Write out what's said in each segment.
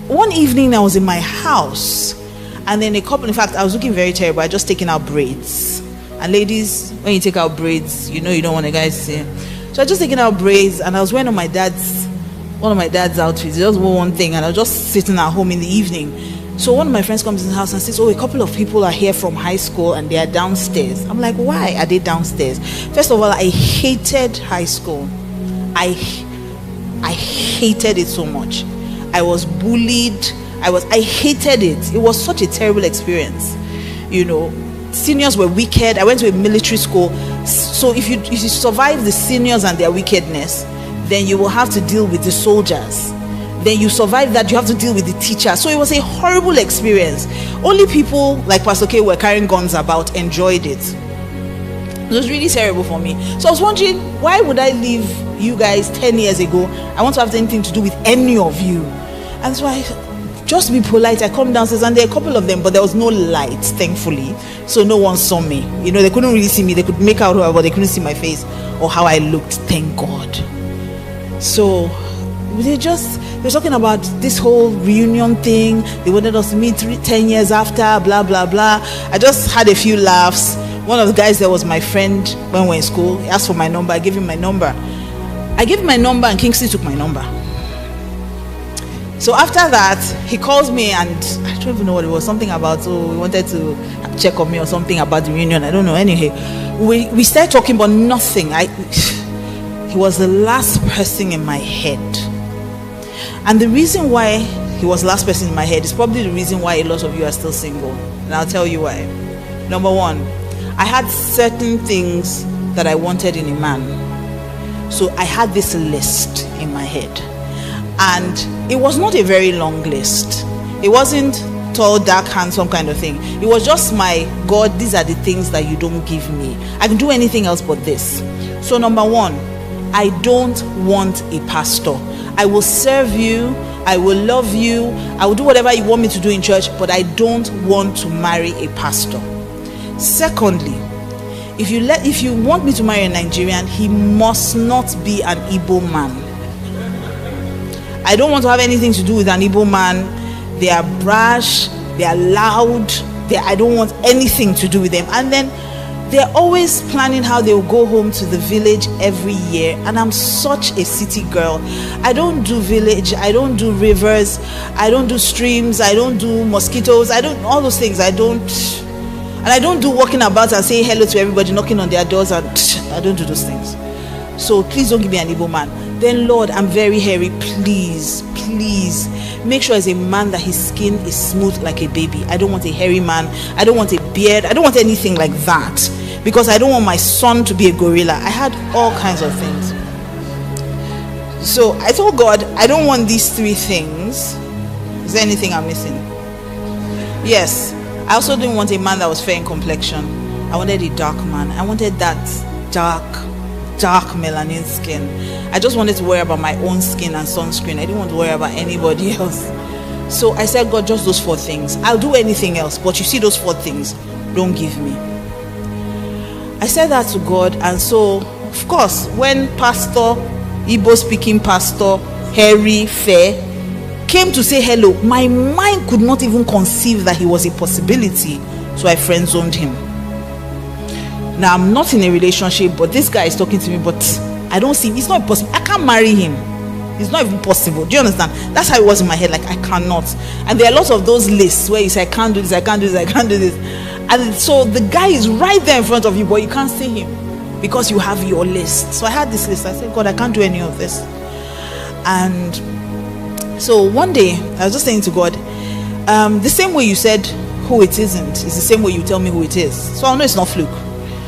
one evening I was in my house, and then in fact, I was looking very terrible. I just taken out braids. And ladies, when you take out braids, you don't want a guy to see. So I just taken out braids, and I was wearing one of my dad's outfits. Just one thing, and I was just sitting at home in the evening. So one of my friends comes in the house and says, "Oh, a couple of people are here from high school and they are downstairs." I'm like, "Why are they downstairs?" First of all, I hated high school. I hated it so much. I was bullied. I hated it. It was such a terrible experience. Seniors were wicked. I went to a military school. So if you survive the seniors and their wickedness, then you will have to deal with the soldiers. Then you survive that, you have to deal with the teacher. So it was a horrible experience. Only people like Pastor K were carrying guns about enjoyed it. It was really terrible for me. So I was wondering, why would I leave you guys 10 years ago? I want to have anything to do with any of you. And so I just be polite. I come downstairs, and there are a couple of them, but there was no light, thankfully. So no one saw me. They couldn't really see me. They could make out who I was, but they couldn't see my face or how I looked, thank God. So they're talking about this whole reunion thing. They wanted us to meet 10 years after, blah, blah, blah. I just had a few laughs. One of the guys that was my friend when we were in school, he asked for my number. I gave him my number. And Kingsley took my number. So after that, he calls me, and I don't even know what it was. Something about, he wanted to check on me or something about the reunion. I don't know. Anyway, we started talking, but nothing. He was the last person in my head. And the reason why he was the last person in my head is probably the reason why a lot of you are still single. And I'll tell you why. Number one, I had certain things that I wanted in a man. So I had this list in my head. And it was not a very long list. It wasn't tall, dark, handsome kind of thing. It was just my God, these are the things that you don't give me. I can do anything else but this. So number one, I don't want a pastor. I will serve you, I will love you, I will do whatever you want me to do in church, but I don't want to marry a pastor. Secondly, if you want me to marry a Nigerian, he must not be an Igbo man. I don't want to have anything to do with an Igbo man. They are brash, they are loud, I don't want anything to do with them. And then they're always planning how they will go home to the village every year. And I'm such a city girl. I don't do village, I don't do rivers, I don't do streams, I don't do mosquitoes, I don't, all those things, I don't do walking about and saying hello to everybody, knocking on their doors, and I don't do those things. So please don't give me an Igbo man. Then Lord, I'm very hairy. Please make sure as a man that his skin is smooth like a baby. I don't want a hairy man. I don't want a beard. I don't want anything like that, because I don't want my son to be a gorilla. I had all kinds of things. So I told God, I don't want these three things. Is there anything I'm missing? Yes. I also didn't want a man that was fair in complexion. I wanted a dark man. I wanted that dark melanin skin. I just wanted to worry about my own skin and sunscreen. I didn't want to worry about anybody else. So I said, God, just those 4 things. I'll do anything else, but you see those 4 things, don't give me. I said that to God. And so, of course, when Igbo speaking pastor, hairy, fair, came to say hello, my mind could not even conceive that he was a possibility. So I friend zoned him. Now I'm not in a relationship, but this guy is talking to me, but I don't see him. It's not possible. I can't marry him. It's not even possible. Do you understand? That's how it was in my head. Like, I cannot. And there are lots of those lists where you say, I can't do this, I can't do this, I can't do this. And so the guy is right there in front of you, but you can't see him because you have your list. So I had this list. I said, God, I can't do any of this. And so one day I was just saying to God, the same way you said who it isn't is the same way you tell me who it is. So I know it's not fluke.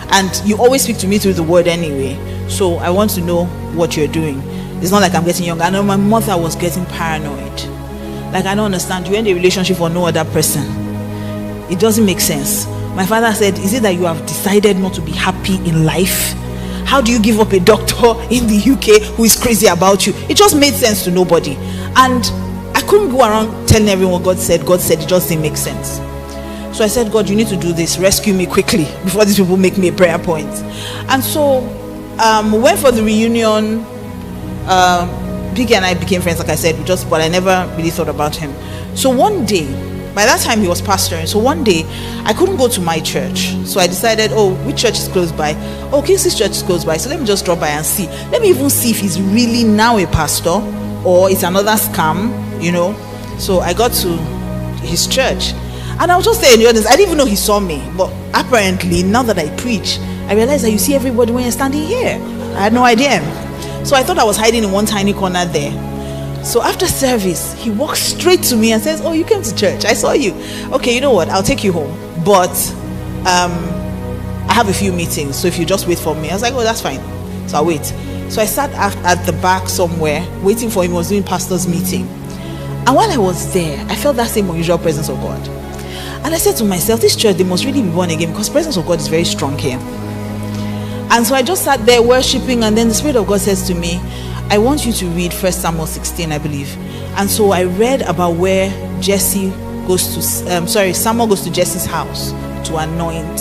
And you always speak to me through the word anyway. So I want to know what you're doing. It's not like I'm getting younger. I know my mother was getting paranoid. Like, I don't understand. You end a relationship for no other person. It doesn't make sense. My father said, is it that you have decided not to be happy in life? How do you give up a doctor in the UK who is crazy about you? It just made sense to nobody. And I couldn't go around telling everyone God said. It just didn't make sense. So I said, God, you need to do this. Rescue me quickly before these people make me a prayer point. And so we went for the reunion. Biggie and I became friends, like I said, but I never really thought about him. So one day, by that time he was pastoring, so one day I couldn't go to my church, so I decided, which church is close by? Kingsley's church is close by, so let me just drop by and see. Let me even see if he's really now a pastor or it's another scam, So I got to his church, and I was just there in the audience. I didn't even know he saw me, but apparently now that I preach, I realized that you see everybody when you're standing here. I had no idea. So I thought I was hiding in one tiny corner there. So after service, he walks straight to me and says, you came to church, I saw you. Okay, you know what, I'll take you home, but I have a few meetings, so if you just wait for me. I was like, that's fine. So I'll wait. So I sat at the back somewhere waiting for him. He was doing pastor's meeting, and while I was there, I felt that same unusual presence of God. And I said to myself, this church, they must really be born again, because the presence of God is very strong here. And so I just sat there worshiping, and then the Spirit of God says to me, I want you to read 1 Samuel 16, I believe. And so I read about where Samuel goes to Jesse's house to anoint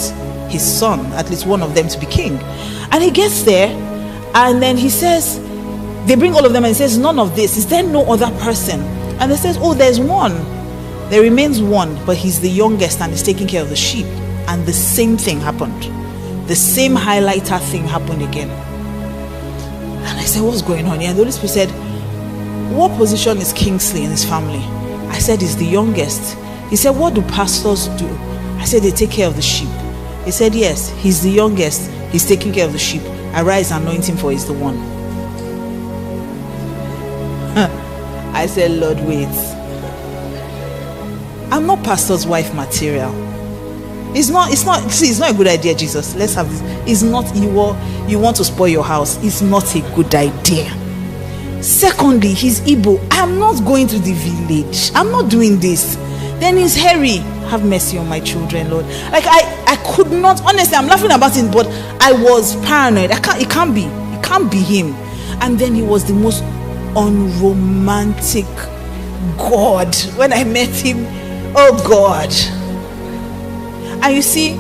his son, at least one of them, to be king. And he gets there, and then he says, they bring all of them, and he says, none of this, is there no other person? And they says, there's one. There remains one, but he's the youngest and is taking care of the sheep. And the same thing happened. The same highlighter thing happened again. And I said, what's going on here? And the Holy Spirit said, what position is Kingsley in his family? I said, he's the youngest. He said, what do pastors do? I said, they take care of the sheep. He said, yes, he's the youngest. He's taking care of the sheep. Arise, anoint him, for he's the one. I said, Lord, wait. I'm not pastor's wife material. It's not a good idea, Jesus. Let's have this. It's not, you want to spoil your house. It's not a good idea. Secondly, he's Igbo. I'm not going to the village. I'm not doing this. Then he's hairy. Have mercy on my children, Lord. Like I could not, honestly, I'm laughing about it, but I was paranoid. It can't be him. And then he was the most unromantic God. When I met him, oh God. And you see,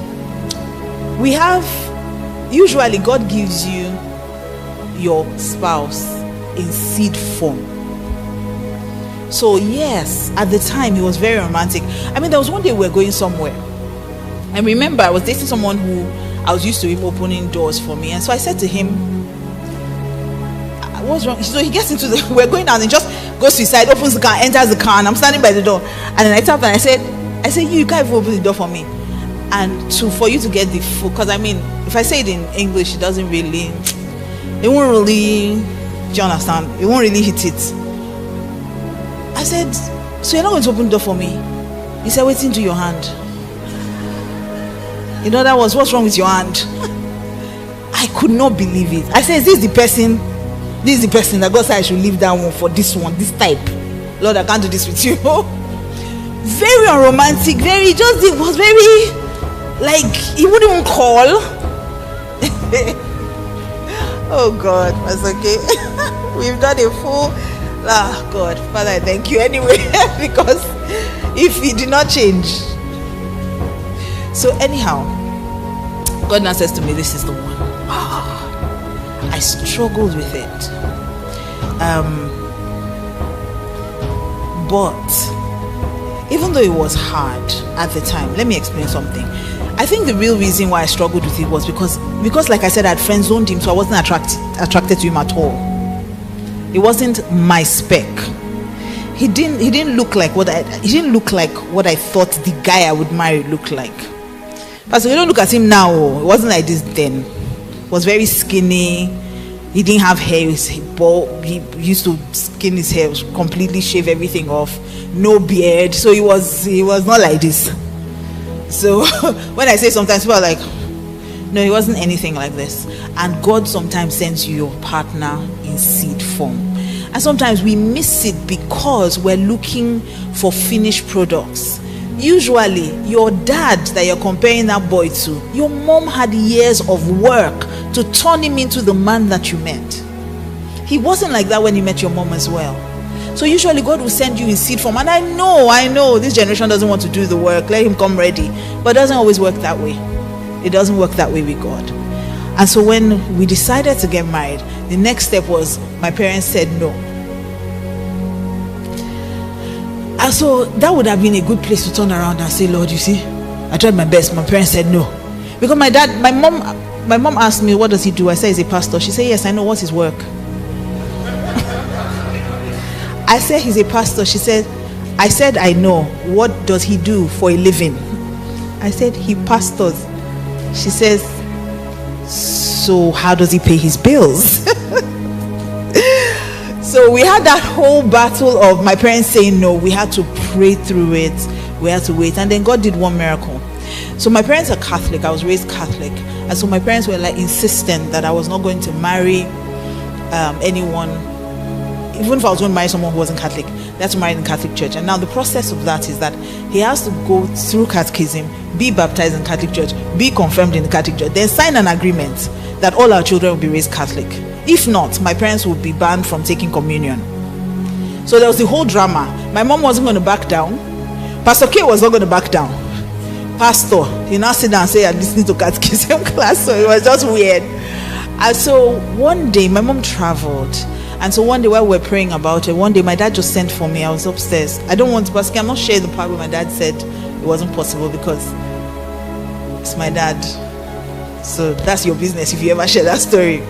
usually God gives you your spouse in seed form. So yes, at the time he was very romantic. I mean, there was one day we were going somewhere, and remember, I was dating someone who I was used to him opening doors for me. And so I said to him, what's wrong? So he gets into we're going down, and just goes to his side, opens the car, enters the car, and I'm standing by the door. And then I tapped and I said, you can't even open the door for me. And for you to get the full, because I mean, if I say it in English, it won't really, do you understand? It won't really hit it. I said, so you're not going to open the door for me? He said, wait into your hand. In other words, what's wrong with your hand? I could not believe it. I said, is this the person that God said I should leave that one for this type? Lord, I can't do this with you. Very unromantic, it was very, like, he wouldn't even call. Oh God, that's okay. We've done a full, God, Father, I thank you anyway, because if he did not change. So anyhow, God now says to me, this is the one. I struggled with it. But even though it was hard at the time, let me explain something. I think the real reason why I struggled with it was because like I said, I had friend zoned him, so I wasn't attracted to him at all. It wasn't my spec. He didn't look like what I thought the guy I would marry looked like. But so you don't look at him now. It wasn't like this then. He was very skinny. He didn't have hair. He was bald. He used to skin his hair, completely shave everything off. No beard. So he was not like this. So when I say sometimes, people are like, no, he wasn't anything like this. And God sometimes sends you your partner in seed form. And sometimes we miss it because we're looking for finished products. Usually, your dad that you're comparing that boy to, your mom had years of work to turn him into the man that you met. He wasn't like that when you met your mom as well. So usually God will send you in seed form. And I know this generation doesn't want to do the work. Let him come ready. But it doesn't always work that way. It doesn't work that way with God. And so when we decided to get married, the next step was my parents said no. And so that would have been a good place to turn around and say, Lord, you see, I tried my best. My parents said no. Because my mom asked me, what does he do? I said, he's a pastor. She said, yes, I know. What's his work? I said, he's a pastor. She said, I said, I know. What does he do for a living? I said, he pastors. She says, so how does he pay his bills? So we had that whole battle of my parents saying no. We had to pray through it. We had to wait. And then God did one miracle. So my parents are Catholic. I was raised Catholic. And so my parents were like insistent that I was not going to marry anyone. Even if I was going to marry someone who wasn't Catholic, they had to marry in the Catholic Church. And now the process of that is that he has to go through catechism, be baptized in the Catholic Church, be confirmed in the Catholic Church, then sign an agreement that all our children will be raised Catholic. If not, my parents would be banned from taking communion. So there was the whole drama. My mom wasn't going to back down. Pastor K was not going to back down. Pastor, he now sit down and say, I'm listening to catechism class. So it was just weird. And so one day, my mom traveled. And so one day while we were praying about it, one day my dad just sent for me. I was upstairs. I don't want to, Pastor K, I'm not sharing the part where my dad said it wasn't possible because it's my dad. So that's your business if you ever share that story.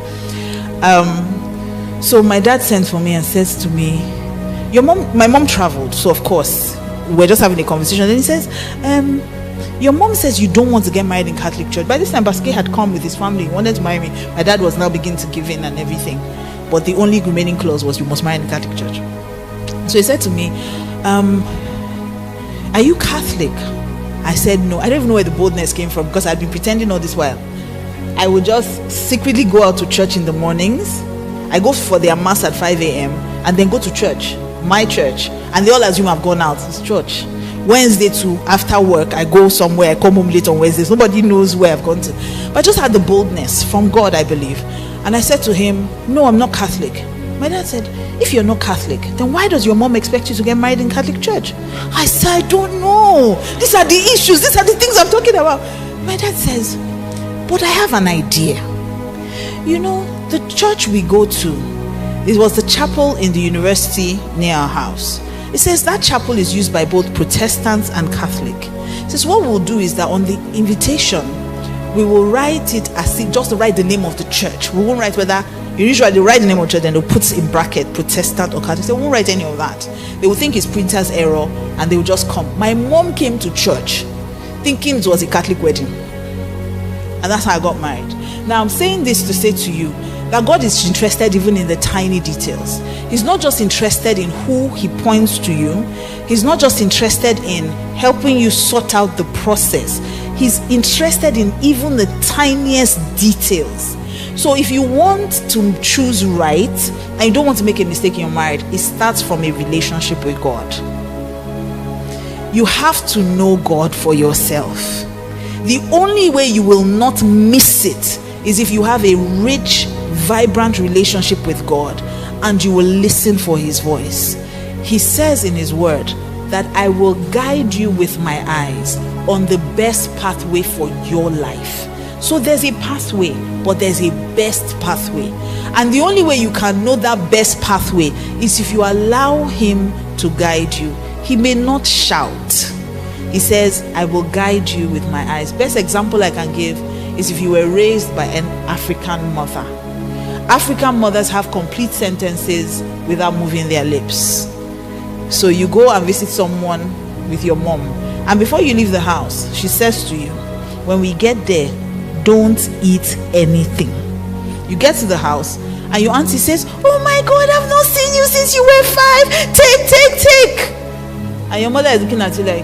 So my dad sent for me and says to me, my mom traveled. So of course, we're just having a conversation. And he says, your mom says you don't want to get married in Catholic Church. By this time, Basque had come with his family. He wanted to marry me. My dad was now beginning to give in and everything. But the only remaining clause was you must marry in the Catholic Church. So he said to me, are you Catholic? I said no. I don't even know where the boldness came from because I'd been pretending all this while. I would just secretly go out to church in the mornings. I go for their mass at 5 a.m. and then go to church, my church. And they all assume I've gone out. It's church. Wednesday too, after work, I go somewhere. I come home late on Wednesdays. Nobody knows where I've gone to. But I just had the boldness from God, I believe. And I said to him, no, I'm not Catholic. My dad said, if you're not Catholic, then why does your mom expect you to get married in Catholic Church? I said, I don't know. These are the issues. These are the things I'm talking about. My dad says, but I have an idea. You know, the church we go to, it was the chapel in the university near our house. It says that chapel is used by both Protestants and Catholic. It says what we'll do is that on the invitation, we will write it as if just to write the name of the church. We won't write whether, usually they write the name of the church and they'll put in bracket Protestant or Catholic. They won't write any of that. They will think it's printer's error and they will just come. My mom came to church thinking it was a Catholic wedding. And that's how I got married. Now I'm saying this to say to you that God is interested even in the tiny details. He's not just interested in who he points to you. He's not just interested in helping you sort out the process. He's interested in even the tiniest details. So if you want to choose right and you don't want to make a mistake in your marriage, it starts from a relationship with God. You have to know God for yourself. The only way you will not miss it is if you have a rich, vibrant relationship with God and you will listen for his voice. He says in his word that I will guide you with my eyes on the best pathway for your life. So there's a pathway, but there's a best pathway. And the only way you can know that best pathway is if you allow him to guide you. He may not shout. He says, I will guide you with my eyes. Best example I can give is if you were raised by an African mother. African mothers have complete sentences without moving their lips. So you go and visit someone with your mom, and before you leave the house, she says to you, when we get there, don't eat anything. You get to the house and your auntie says, oh my God, I've not seen you since you were 5. Take. And your mother is looking at you like,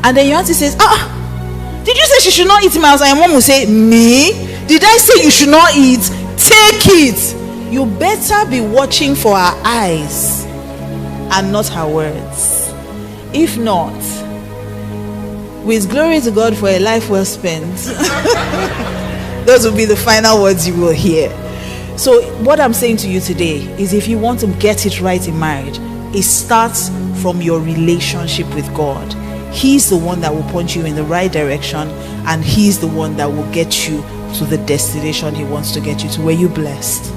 and then your auntie says, did you say she should not eat in my house? And your mom will say, me? Did I say you should not eat? Take it. You better be watching for her eyes and not her words. If not, with glory to God for a life well spent, those will be the final words you will hear. So what I'm saying to you today is if you want to get it right in marriage, it starts from your relationship with God. He's the one that will point you in the right direction, and he's the one that will get you to the destination he wants to get you to. Were you blessed?